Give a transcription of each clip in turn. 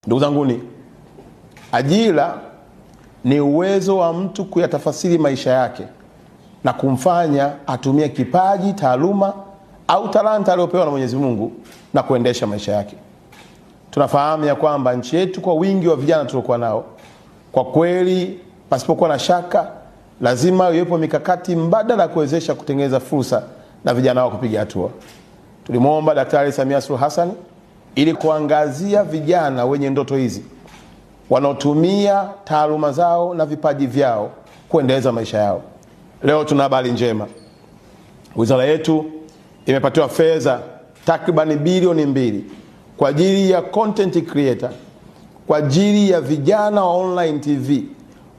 Ndugu zanguni, ajira ni uwezo wa mtu kuyatafasiri maisha yake na kumfanya atumie kipaji, taaluma au talanta aliyopewa na Mwenyezi Mungu na kuendesha maisha yake. Tunafahamu ya kwamba nchi yetu kwa wingi wa vijana tuliokuwa nao, kwa kweli pasipokuwa na shaka lazima iwepo mikakati mbadala kuwezesha kutengeneza fursa na vijana wao kupiga hatua. Tulimwomba Daktari Samia Suluhu Hassan ili kuangazia vijana wenye ndoto hizi wanaotumia taaluma zao na vipaji vyao kuendeleza maisha yao. Leo tuna habari njema. Wizara yetu imepatiwa fedha takriban bilioni 2 kwa ajili ya content creator, kwa ajili ya vijana wa online TV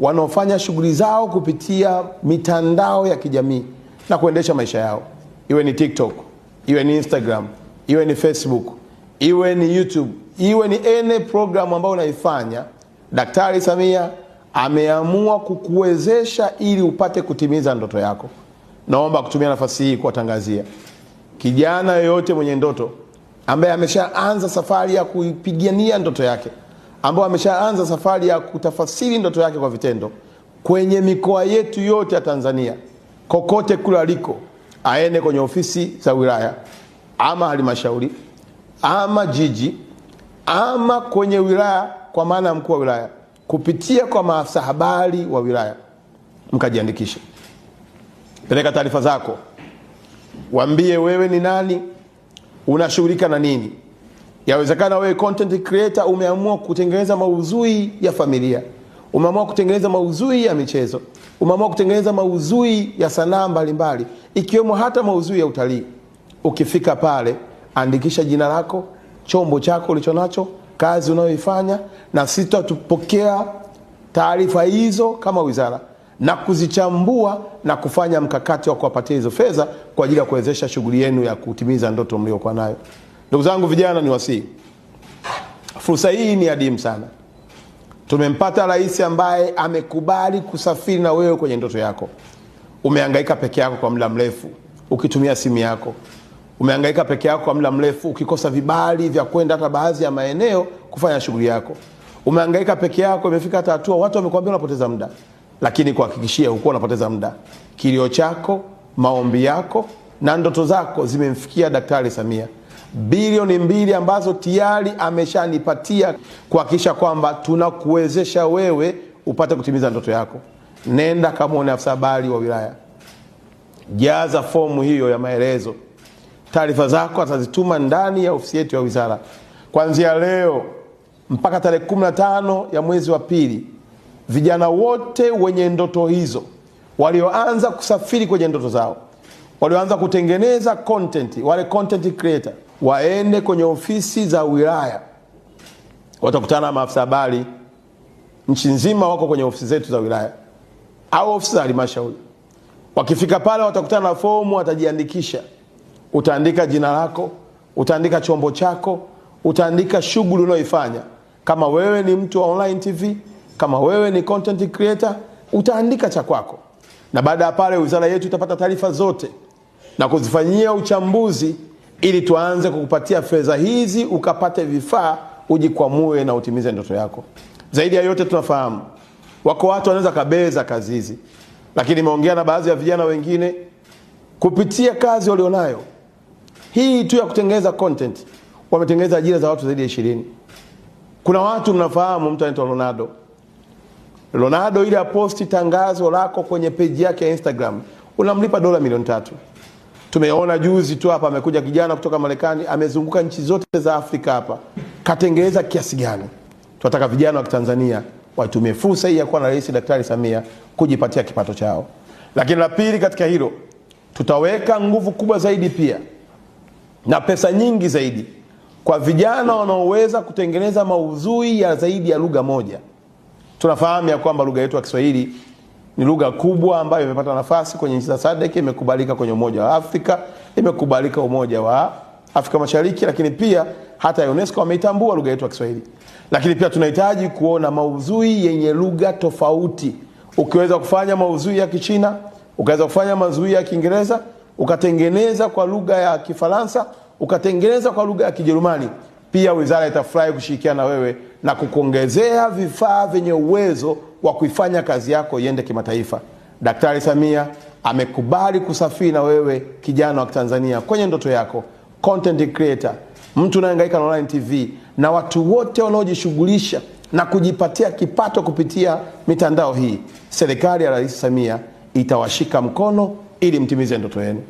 wanaofanya shughuli zao kupitia mitandao ya kijamii na kuendesha maisha yao. Iwe ni TikTok, iwe ni Instagram, iwe ni Facebook, iwe ni YouTube, iwe ni any program ambayo unaifanya, Daktari Samia ameamua kukuwezesha ili upate kutimiza ndoto yako. Naomba kutumia nafasi hii kuwatangazia kijana yoyote mwenye ndoto ambaye ameshaanza safari ya kuipigania ndoto yake, ambaye ameshaanza safari ya kutafasiri ndoto yake kwa vitendo kwenye mikoa yetu yote ya Tanzania, kokote kule aliko, aende kwenye ofisi za wilaya ama halmashauri ama jiji ama kwenye wilaya, kwa maana ya mkuu wa wilaya, kupitia kwa maafisa habari wa wilaya, mkajiandikishe. Peleka taarifa zako, waambie wewe ni nani, unashughulika na nini. Yawezekana wewe content creator umeamua kutengeneza maudhui ya familia, umeamua kutengeneza maudhui ya michezo, umeamua kutengeneza maudhui ya sanaa mbalimbali, ikiwemo hata maudhui ya utalii. Ukifika pale, andikisha jina lako, chombo chako ulichonacho, kazi unayoifanya, na sisi tutapokea taarifa hizo kama wizara na kuzichambua na kufanya mkakati wa kuwapatia hizo fedha kwa ajili ya kuwezesha shughuli yenu ya kutimiza ndoto mliokuwa nayo. Ndugu zangu vijana, ni wasii, fursa hii ni adimu sana. Tumempata rais ambaye amekubali kusafiri na wewe kwenye ndoto yako. Umehangaika peke yako kwa muda mrefu ukitumia simu yako. Umehangaika peke yako kwa muda mrefu ukikosa vibali vya kwenda hata baadhi ya maeneo kufanya shughuli yako. Umehangaika peke yako, imefika hata hatua watu wamekwambia unapoteza muda. Lakini kuhakikishia huko unapoteza muda. Kilio chako, maombi yako na ndoto zako zimemfikia Daktari Samia. Bilioni 2 ambazo tayari ameshanipatia kuhakikisha kwamba tunakuwezesha wewe upate kutimiza ndoto yako. Nenda kamuone afisa habari wa wilaya, jaza fomu hiyo ya maelezo. Taarifa zako atazituma ndani ya ofisi yetu ya wizara. Kuanzia leo mpaka tarehe 15 ya mwezi wa pili, vijana wote wenye ndoto hizo, walioanza kusafiri kwenye ndoto zao, walioanza kutengeneza content, wale content creator, waende kwenye ofisi za wilaya. Watakutana na maafisa habari nchi nzima, wako kwenye ofisi zetu za wilaya au ofisi za halmashauri. Wakifika pale watakutana na fomu, watajiandikisha. Utaandika jina lako, utaandika chombo chako, utaandika shughuli unayoifanya. Kama wewe ni mtu wa online TV, kama wewe ni content creator, utaandika cha kwako. Na baada ya pale wizara yetu itapata taarifa zote na kuzifanyia uchambuzi ili tuanze kukupatia fedha hizi ukapate vifaa ujikwamue na utimize ndoto yako. Zaidi ya yote, tunafahamu wako watu wanaweza kabeza kazi hizi, lakini nimeongea na baadhi ya vijana wengine kupitia kazi walionayo hii tu ya kutengeneza content, wametengeneza ajira za watu zaidi ya 20. Kuna watu mnafahamu, mtu anaitwa Ronaldo ile aposti tangazo lako kwenye page yake ya Instagram, unamlipa dola milioni 3. Tumeona juzi tu hapa amekuja kijana kutoka Marekani, amezunguka nchi zote za Afrika hapa, katengeneza kiasi gani. Tunataka vijana wa Tanzania watumie fursa hii ya kuwa na Rais Daktari Samia kujipatia kipato chao. Lakini la pili katika hilo, tutaweka nguvu kubwa zaidi pia na pesa nyingi zaidi kwa vijana wanaoweza kutengeneza maudhui ya zaidi ya lugha moja. Tunafahamu ya kwamba lugha yetu ya Kiswahili ni lugha kubwa ambayo imepata nafasi kwenye nchi za SADC, imekubalika kwenye Umoja wa Afrika, imekubalika Umoja wa Afrika Mashariki, lakini pia hata UNESCO wameitambua lugha yetu ya Kiswahili. Lakini pia tunahitaji kuona maudhui yenye lugha tofauti. Ukiweza kufanya maudhui ya Kichina, ukaweza kufanya maudhui ya Kiingereza, ukatengeneza kwa lugha ya Kifaransa, ukatengeneza kwa lugha ya Kijerumani, Pia wizara itafurahi kushirikiana na wewe na kukuongezea vifaa vyenye uwezo wa kuifanya kazi yako iende kimataifa. Daktari Samia amekubali kusafiri na wewe, kijana wa Tanzania, kwenye ndoto yako. Content creator, mtu unayehangaika na online TV, na watu wote wanaojishughulisha na kujipatia kipato kupitia mitandao hii, serikali ya Rais Samia itawashika mkono ili mtimize ndoto yenu.